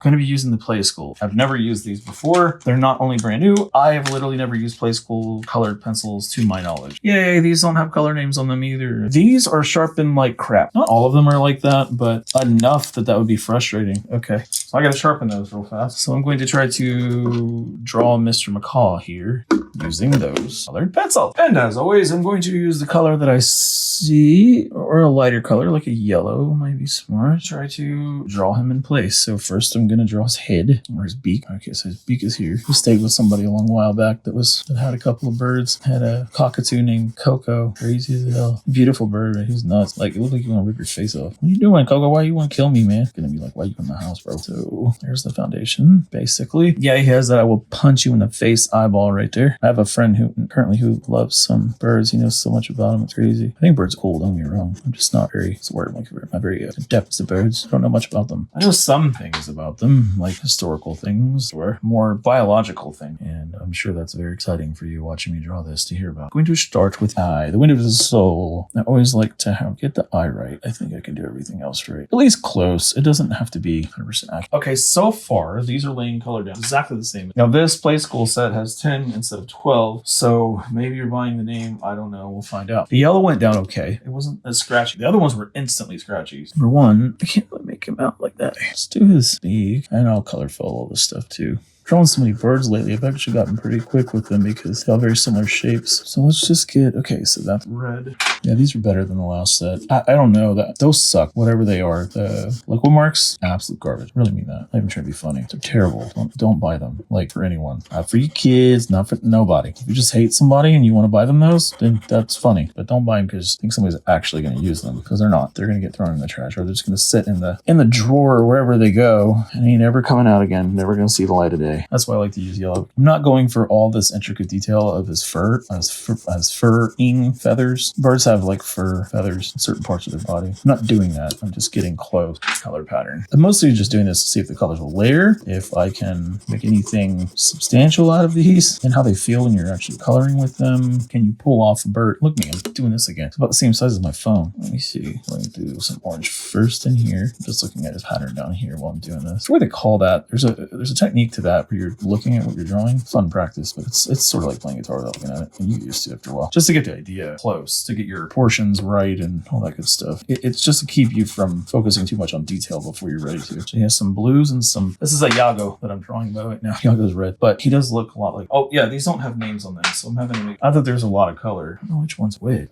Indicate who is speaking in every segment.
Speaker 1: going to be using the Playskool. I've never used these before. They're not only brand new, I have literally never used Playskool colored pencils to my knowledge. Yay, these don't have color names on them either. These are sharpened like crap. Not all of them are like that, but enough that would be frustrating. Okay, so I got to sharpen those real fast. So I'm going to try to draw Mr. Macaw here using those colored pencils. And as always, I'm going to use the color that I see, or a lighter color like a yellow might be smart. Try to draw him in place. So first I'm going to draw his head or his beak. Okay, so his beak is here. We stayed with somebody a long while back that had a couple of birds. Had a cockatoo named Coco. Crazy as hell. Beautiful bird, right? He's nuts. Like, it looked like you want to rip your face off. What are you doing, Coco? Why you want to kill me, man? Gonna be like, why you in my house, bro? So there's the foundation, basically. Yeah, he has that. I will punch you in the face eyeball right there. I have a friend who loves some birds. He knows so much about them. It's crazy. I think birds are cool. Don't get me wrong. I'm just not very, it's a word, I'm not very adept to birds. I don't know much about them. I know some things about them, like historical things or more biological things. And I'm sure that's very exciting for you watching me draw this to hear about. I'm going to start with eye, the window of the soul. I always like to get the eye right. I think I can do everything else right. At least close. It doesn't have to be 100% accurate. Okay, so far, these are laying color down exactly the same. Now, this Playskool set has 10 instead of 12, so maybe you're buying the name. I don't know. We'll find out. The yellow went down okay. It wasn't as scratchy. The other ones were instantly scratchy. Number one, I can't really make him out like that. Let's do his beak. And I'll color fill all this stuff too. Drawing so many birds lately, I've actually gotten pretty quick with them because they have very similar shapes. So let's just get, okay, so that's red. Yeah, these are better than the last set. I don't know, those suck, whatever they are. The liquid marks, absolute garbage. I really mean that. I'm not even trying to be funny. They're terrible. Don't buy them, like for anyone. Not for your kids, not for nobody. If you just hate somebody and you want to buy them those, then that's funny. But don't buy them because you think somebody's actually going to use them, because they're not. They're going to get thrown in the trash, or they're just going to sit in the drawer or wherever they go and ain't ever coming out again. Never going to see the light of day. That's why I like to use yellow. I'm not going for all this intricate detail of his fur, as furring feathers. Birds have like fur feathers in certain parts of their body. I'm not doing that. I'm just getting close color pattern. I'm mostly just doing this to see if the colors will layer, if I can make anything substantial out of these, and how they feel when you're actually coloring with them. Can you pull off a bird? Look at me, I'm doing this again. It's about the same size as my phone. Let me see. I'm going to do some orange first in here. I'm just looking at his pattern down here while I'm doing this. What do they call that? There's a technique to that where you're looking at what you're drawing. Fun practice, but it's sort of like playing guitar without looking at it, and you get used to it after a while. Just to get the idea close, to get your proportions right and all that good stuff. It's just to keep you from focusing too much on detail before you're ready to. So he has some blues and some, this is a Yago that I'm drawing by right now. Yago's red, but he does look a lot like, oh yeah, these don't have names on them, so I'm having to make, I thought there's a lot of color. I don't know which one's which.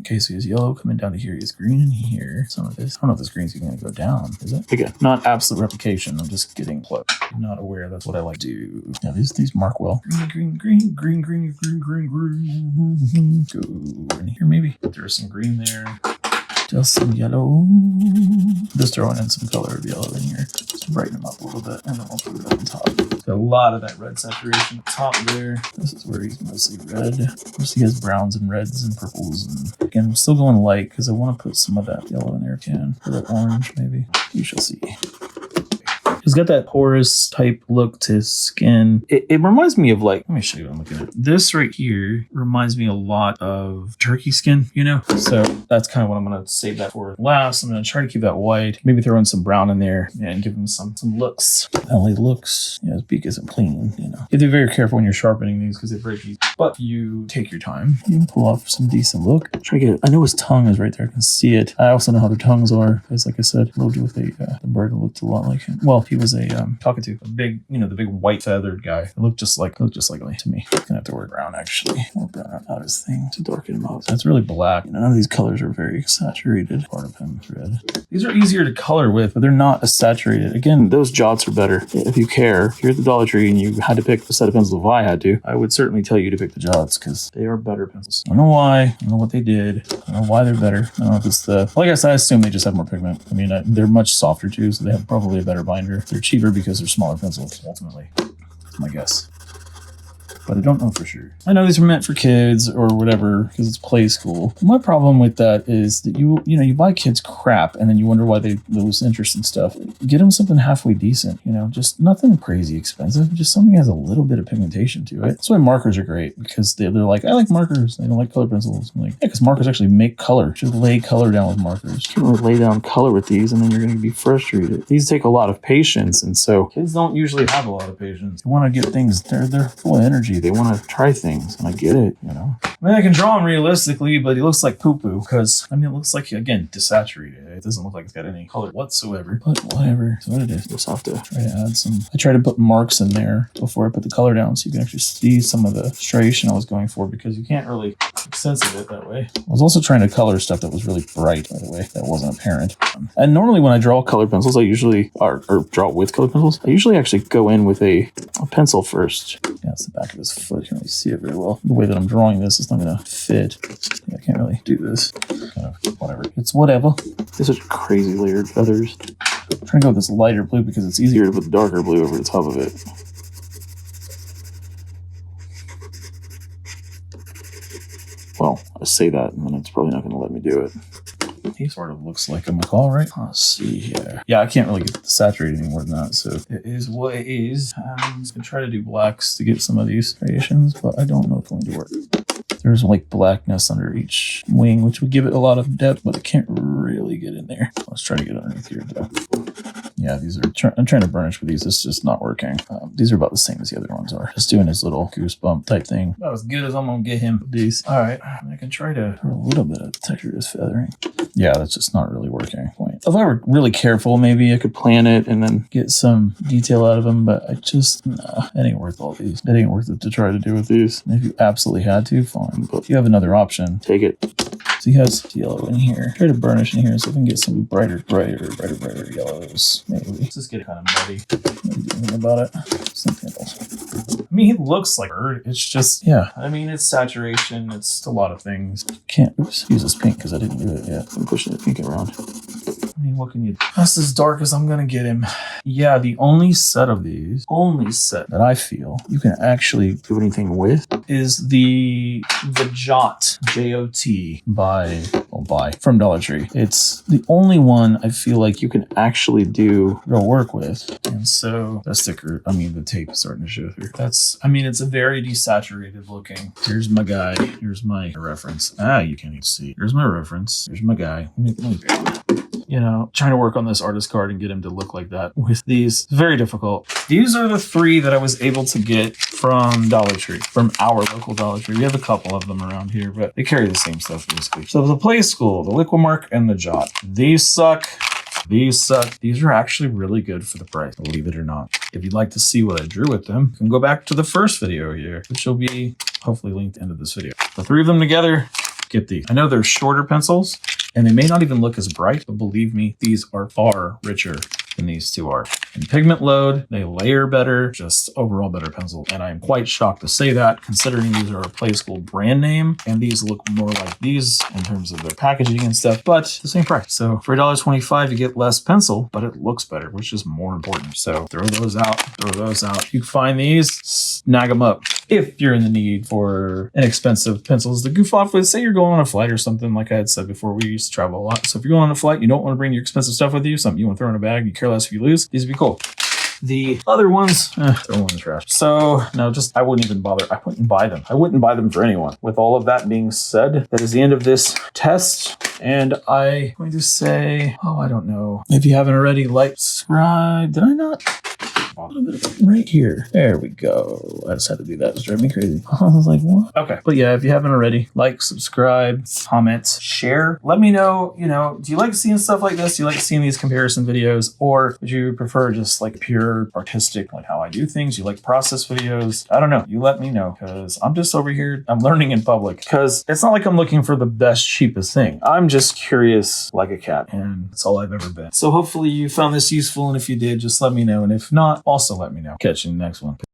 Speaker 1: Okay, so he has yellow coming down to here, he has green in here. Some of this, I don't know if this green's gonna go down, is it? Again, not absolute replication, I'm just getting close. I'm not aware that's what I like to do. Yeah, these mark well. Green. Go in here maybe. There's some green there. Just some yellow. Just throwing in some color of yellow in here. Just to brighten them up a little bit. And then I'll put it on top. Got a lot of that red saturation up top there. This is where he's mostly red. Of course, he has browns and reds and purples. And again, I'm still going light because I want to put some of that yellow in there again. Or that orange maybe. You shall see. He's got that porous type look to his skin. It reminds me of, like, let me show you what I'm looking at. This right here reminds me a lot of turkey skin, you know? So that's kind of what I'm going to save that for last. I'm going to try to keep that white. Maybe throw in some brown in there and give him some looks. LA looks. Yeah, his beak isn't clean, you know. You have to be very careful when you're sharpening these because they break easy. But if you take your time, you can pull off some decent look. Try to get it. I know his tongue is right there. I can see it. I also know how their tongues are because, like I said, I lived with a bird that looked a lot like him. Well, he was a cockatoo, a big, you know, the big white feathered guy. It looked just like me to me. I'm gonna have to wear brown actually. More brown out his thing to darken him up. So it's really black. You know, none of these colors are very saturated. Part of him is red. These are easier to color with, but they're not as saturated. Again, those Jots are better. If you care, if you're at the Dollar Tree and you had to pick a set of pencils, if I had to, I would certainly tell you to pick the Jots because they are better pencils. I don't know why. I don't know what they did. I don't know why they're better. I don't know if it's the, well, I guess I assume they just have more pigment. I mean, they're much softer too, so they have probably a better binder. They're cheaper because they're smaller pencils, ultimately. That's my guess. but I don't know for sure. I know these are meant for kids or whatever because it's Playskool. My problem with that is that you buy kids crap and then you wonder why they lose interest in stuff. Get them something halfway decent, just nothing crazy expensive, just something that has a little bit of pigmentation to it. That's why markers are great, because they're like, I like markers. They don't like color pencils. I'm like, yeah, because markers actually make color. Just lay color down with markers. You can't really lay down color with these and then you're going to be frustrated. These take a lot of patience, and so kids don't usually have a lot of patience. They want to get things, they're full of energy. They want to try things, and I get it, I mean, I can draw him realistically, but he looks like poo-poo because, it looks like, again, desaturated. It doesn't look like it's got any color whatsoever, but whatever. That's what it is. Just have to try to add some. I try to put marks in there before I put the color down so you can actually see some of the striation I was going for, because you can't really make sense of it that way. I was also trying to color stuff that was really bright, by the way, that wasn't apparent. And normally when I draw colored pencils, I usually, or draw with colored pencils, I usually actually go in with a pencil first. Yeah, it's the back of his foot. You can't really see it very well. The way that I'm drawing this is not going to fit. Yeah, I can't really do this. Kind of, whatever. It's whatever. These are crazy layered feathers. I'm trying to go with this lighter blue because it's easier to put darker blue over the top of it. Well, I say that, and then it's probably not going to let me do it. He sort of looks like a McCall, right? Let's see here. Yeah, I can't really get saturated any more than that, so it is what it is. I'm going to try to do blacks to get some of these variations, but I don't know if it's going to work. There's like blackness under each wing, which would give it a lot of depth, but it can't really get in there. Let's try to get underneath here, though. Yeah, these are, I'm trying to burnish with these. It's just not working. These are about the same as the other ones are. Just doing his little goosebump type thing. About as good as I'm going to get him with these. All right, I can try to put a little bit of texture to this feathering. Yeah, that's just not really working. If I were really careful, maybe I could plan it and then get some detail out of them, but I just, nah, it ain't worth all these. It ain't worth it to try to do with these. If you absolutely had to, fine. But if you have another option, take it. So he has yellow in here. Try to burnish in here so we can get some brighter yellows. Maybe. Let's just get it kind of muddy. Maybe do anything about it. Something else. I mean, he looks like a bird. It's just, yeah. I mean, it's saturation. It's a lot of things. Can't use this pink because I didn't do it yet. I'm pushing the pink around. I mean, what can you do? That's as dark as I'm going to get him. Yeah, the only set of these, that I feel you can actually do anything with is the Jot, J-O-T, from Dollar Tree. It's the only one I feel like you can actually do real work with. And so that sticker, the tape is starting to show through. It's a very desaturated looking. Here's my guy. Here's my reference. You can't even see. Here's my reference. Here's my guy. Trying to work on this artist card and get him to look like that with these. It's very difficult. These are the 3 that I was able to get from Dollar Tree, from our local Dollar Tree. We have a couple of them around here, but they carry the same stuff basically. So the Playskool, the Liquimark, and the Jot. These suck. These suck. These are actually really good for the price, believe it or not. If you'd like to see what I drew with them, you can go back to the first video here, which will be hopefully linked at the end of this video. The 3 of them together, get these. I know they're shorter pencils, and they may not even look as bright, but believe me, these are far richer than these 2 are. In pigment load, they layer better, just overall better pencil. And I'm quite shocked to say that, considering these are a Playskool brand name, and these look more like these in terms of their packaging and stuff, but the same price. So for $1.25, you get less pencil, but it looks better, which is more important. So throw those out, You can find these, snag them up. If you're in the need for inexpensive pencils to goof off with, say you're going on a flight or something, like I had said before, we used to travel a lot. So if you're going on a flight, you don't want to bring your expensive stuff with you, something you want to throw in a bag, you care less if you lose, these would be cool. The other ones, throw them in the trash. So no, I wouldn't even bother. I wouldn't buy them. I wouldn't buy them for anyone. With all of that being said, that is the end of this test. And I'm going to say, I don't know. If you haven't already, like, subscribe. Did I not? A little bit of right here. There we go. I just had to do that. It was driving me crazy. I was like, what? Okay. But yeah, if you haven't already, like, subscribe, comment, share. Let me know, do you like seeing stuff like this? Do you like seeing these comparison videos? Or would you prefer just like pure artistic, like how I do things? You like process videos? I don't know. You let me know, because I'm just over here. I'm learning in public, because it's not like I'm looking for the best, cheapest thing. I'm just curious like a cat, and that's all I've ever been. So hopefully you found this useful. And if you did, just let me know. And if not, also let me know. Catch you in the next one.